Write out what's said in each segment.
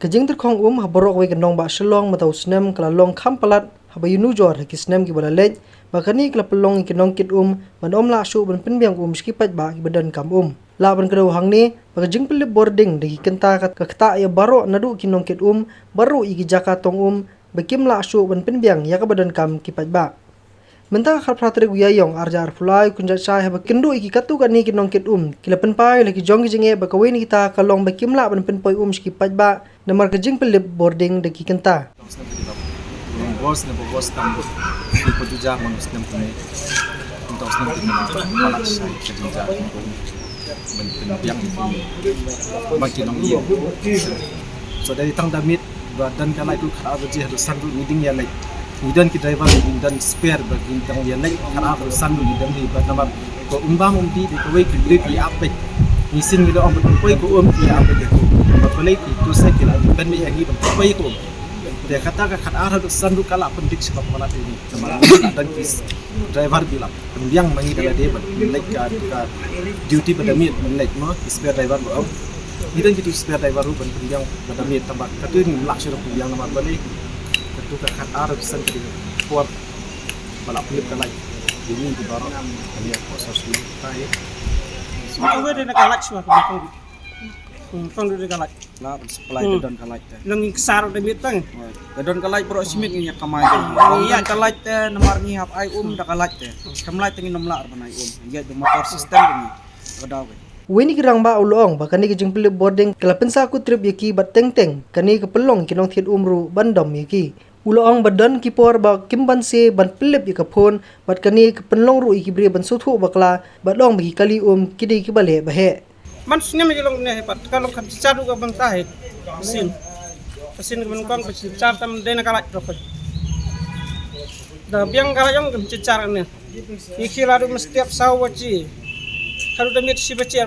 Kajing terkong haborok we kenong ba shelong matau snem kala long kham palat habayunu jor ki snem ki balalej bakani kala pelong kenong kit ban la shu ban penbiang skipat ba ki badan kam la ban kado hang ni bakajing pelip boarding de kenta kat kakta ya baro nadu kinong kit baru iki jaka tong bakim la shu ban penbiang ya ka badan kam kipat ba mentang khar pratri guyayong arjar fulai kunjat sai haba kendu iki katu kan ni kinong kit kila penpai lagi jong jinge bakawin kita kalong bakim la ban penpoi skipat ba namar kajing pelip boarding de kenta bos na bos tambut di petuja manus nem kuni untuk nem kuni palak sai kejenja yang makin iya so dari tang damit dan kala itu khara beji harus sandu meeting ya like dan ki driver dan spare bagi tang ya like khara harus sandu dan di namar ko umbang di koi ki break ya ape nisin gitu am koi ko ki ape ko balai itu saya kira ben mi lagi koi ko dia kata harus sandu kala pendik sebab mana ini dan driver bilang yang mangi kala dia like duty pada mit like no spare driver go kita gitu spare driver ban yang pada mit tambah katu ni lak suruh yang nama balik katu harus sandu kuat balap pilih kala ini di baru dia proses dulu tai semua dia nak kalak semua kong dulu kalak lah supply dan kalak nang kesar de mitang dan kalak pro simit nya kamai iya kalak nomor ni hap ai da kalak kamlai tengin nomlar banai ya de motor system ni kada Weni kirang ba ulong bakani ke jingpil boarding kala pensa ku trip yaki bat teng kani ke pelong kinong thiet umru bandom yaki ulong badan kipor ba kimban se ban pelip yaka phone bat kani ke penlong ru iki bre ban suthu bakla badong bagi kali kidi ki bale bahe man sinem jelong ne pat kalau kan caru ka bang tahe mesin kan kong car tam dena kalak rokot da biang kalak yang car ne iki lalu mestiap sawaci kalau demit si baci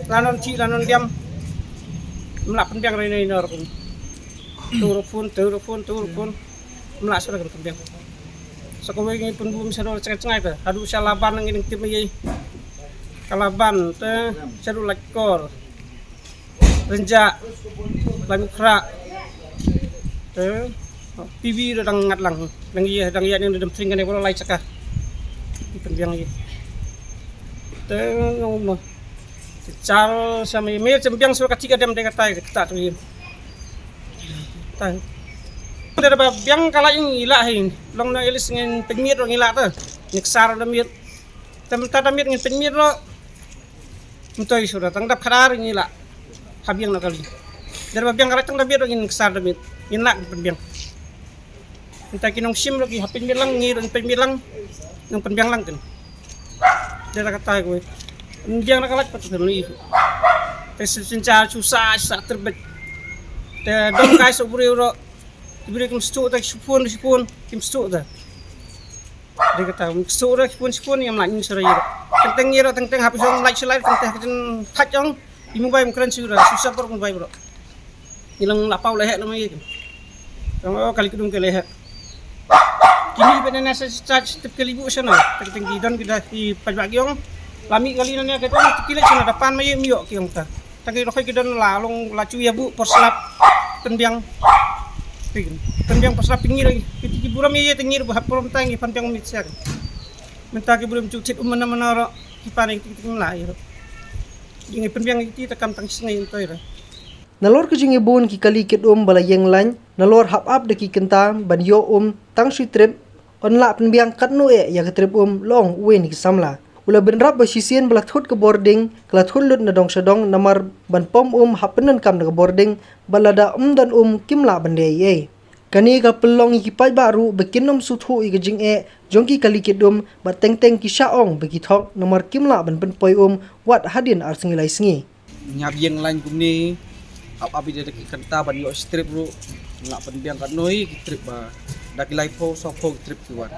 lanon diam melak penbiang rene nor kun turun melak sudah kan penbiang sekowe ngi penbum sadol cengeng ta hadu salaban ngi tim ye kalaban te seru lakor renjak lagu krak te pibi dang ngat lang iya yang dem tring kan bola lai cakah penbiang ye te ngom car sama email sembiang suka ketiga dem dengan tai tak tu ye tai ada biang kala yang ilah hin long na ilis ngin penmir orang ilah tu niksar demir tempat demir ngin penmir lo Mentoi sudah tangkap karar ini lah, habiang nak kali. Dari biang kalau tangkap biar ingin kesar demi, ingin nak penbiang. Entah kinong sim lagi, hapin bilang ngir, penbilang, yang penbiang lang kan. Dia kata gue, biang nak kalah patut dulu itu. Pesenca susah terbet. Dia dom kai sobri euro, diberi kim stu tak sepun kim stu tak. Dia kata stu tak sepun yang lain seraya. Tentang ngira tentang habis orang like slide tentang kecen kacang imu bayam keren sudah susah por kun bayam bro hilang lapau leher nama itu kalau kali kedung ke leher kini pada nasa charge setiap kali bu sana tentang gidan kita di pagi orang lami kali nanya kita kilo sana depan mai miok kiong ta tapi rokai gidan lalong lacu ya bu porslap penbiang porslap pinggir lagi kita buram ya tengir bu haporom tangi penbiang mitsak minta ke belum cuci mana-mana kipan kita mulai ini penbiang kita kam tang singai itu ya nalor ke jingi bun ki kali kit balayeng lain nalor hap de ki kenta ban yo tang shi trip on la penbiang kat no ya ke trip long wen ki samla ula benrap ba sisien bala thut ke boarding kala thul lut na dong sadong namar ban pom hap penan kam na boarding balada dan kimla bande ye kani ka pelong ikipai baru bekinom suthu igajing jongki kali kidum bateng ki syaong bagi thok nomor kimla ban penpoi wat hadin arsingilai singi nyabieng lain kumni abi dia kenta ban yo strip ru ngak penbiang kan noi trip ba dak lai po so po trip tuan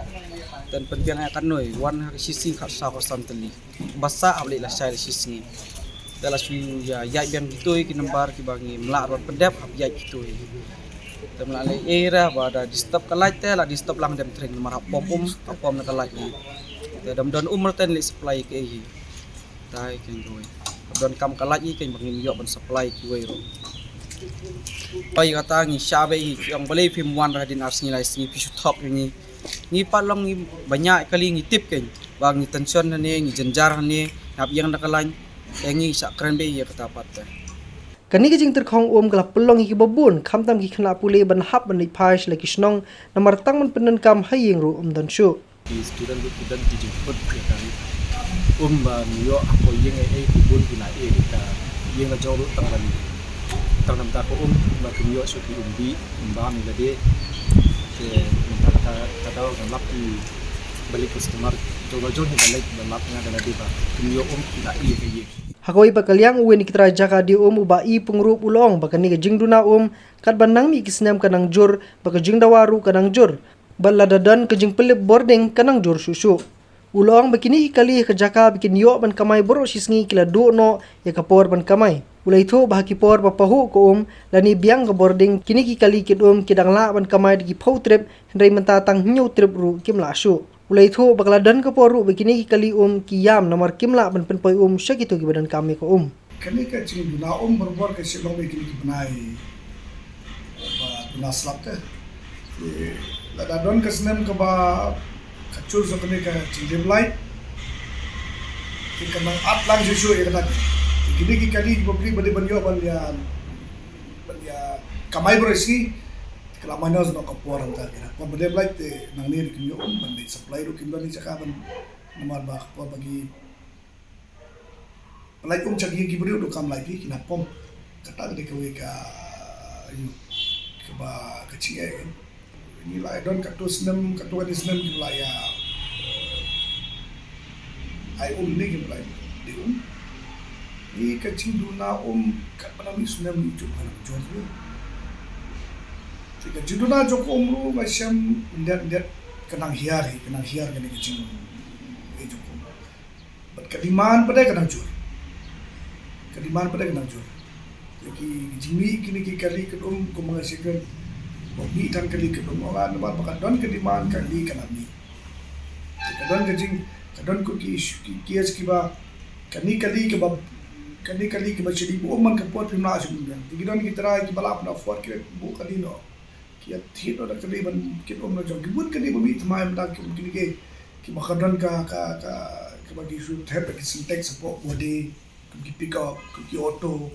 dan penbiang akan noi wan sisi khat sa ko santeli basa abli la sai sisi dalam su ya biang kitoi ki nambar ki bangi melak ron pendap ya kitoi melalui era pada di stop kalaj teh lah di stop lang dem tring marah pom na kalaj ni dam don ten li supply ke hi tai ken roi don kam kalaj ni ken bangin yo ban supply ki wei ro Oi kata ngi syabe yang boleh film wan radin ars ngi lais ngi pisu top ngi palong ngi banyak kali ngi tip kan bang ngi tension ni ngi jenjar ni ngap yang nakalain ngi sak keren be ya kata pat Kani ke jing terkhong kala pelong ki babun khamtam ki khna pule ban hap ban phaish la kisnong namar tang man penen kam hayeng ru dan shu di student di jemput ya kan ba yo apo yeng ai kubun kina kita yeng la jawru tangan tanam ta ko ba kunyo su ki umbi ba mi lade ke minta kata kan lap di balik customer coba jor ni balik lap nga dala di ba kunyo kina ke Hakoi pa kalyang uwen ikitra jaka di uba i pungrup ulong bakani ke jing duna kat banang mi kisnam kanang jur baka jing dawaru kanang jur balla dadan ke jing pelip boarding kanang jur susu ulong bakini kali ke jaka bikin yo ban kamai boro sisngi kila do no ya kapor ban kamai ulai tho bahaki por pa pahu ko lani biang ke boarding kini ki kali kid kidang la ban kamai di phau trip hendai menta tang nyu trip ru kimla su ulai tho bakla dan ke poru begini ki kali ki yam nomor kimla ban penpoi syaki tu ki badan kami ko kani ka ching duna berbor ke silong begini ki benai ba slap ke la da don ke snem ke ba kacur so kani ka ching light ki kanang at lang susu ya kata gini ki kali beli bade banyo ban ya kamai berisi kelamanya sudah kapor ang kaya na pag bade light nang ni ki yo ban di supply ro kimba ni saka ban namar ba kapor bagi light chagi ki beri do kam light ki na pom kata de ko ka yu ke ba kecil ni la don ka to snem ki la ya ai ni ki la di ni kecil duna ka panami snem ni ju pan ju jika juduna joko umru macam lihat kenang hiar kena kecil joko but kediman pada kenang jur jadi jimi kini kali kedum ko menghasilkan bobi dan kali kedum orang dapat bakat don kediman kali kanami kadon kejing kadon ko ki kias kiba kali ke jadi bu man ke pot primna asumdan digidon kita ki balap na fort ki bu kali no ki thito da kali ban ki na jog bun kali bu mi tmai mda ki ki makadon ka bagi su thep ki syntax support body ki pick up ki auto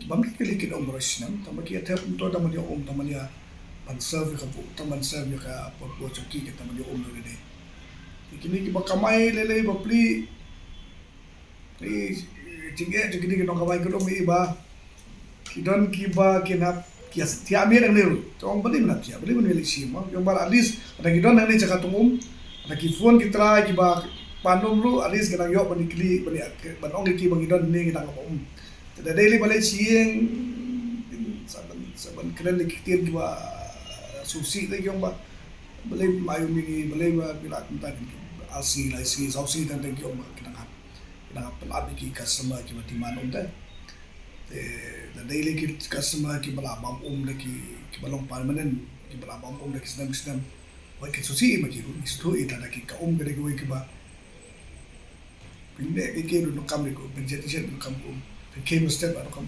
bam ki kali ki rosnam tamaki thep to tamani tamani ban serve ka bu taman serve ka pot bo ki tamani do de kini ki bakamai lele bapli tinggal jadi kita nak kawai kedom iba kidon kiba kinap kias tiap merang neru tong beli mana tiap beli mana lesi mah yang bar alis ada kidon nang ni cakap tungum ada kifon kita kiba pandum lu alis kena yok bani kli bani banong ki bang kidon ni kita ngomong tidak daily balik siang saban kena dikitir kiba susi lagi yang ba beli mayu mini beli bila kita alsi lesi sausi dan lagi yang kita na pelab ki customer ki matiman da the daily ki customer ki balabam ki balong permanent ki balabam da ki snam wa ki susi ma ki ru sto ita da ki ka gade ko ki ba pinde ki no kam ko penjeti no kam ko ke no step no kam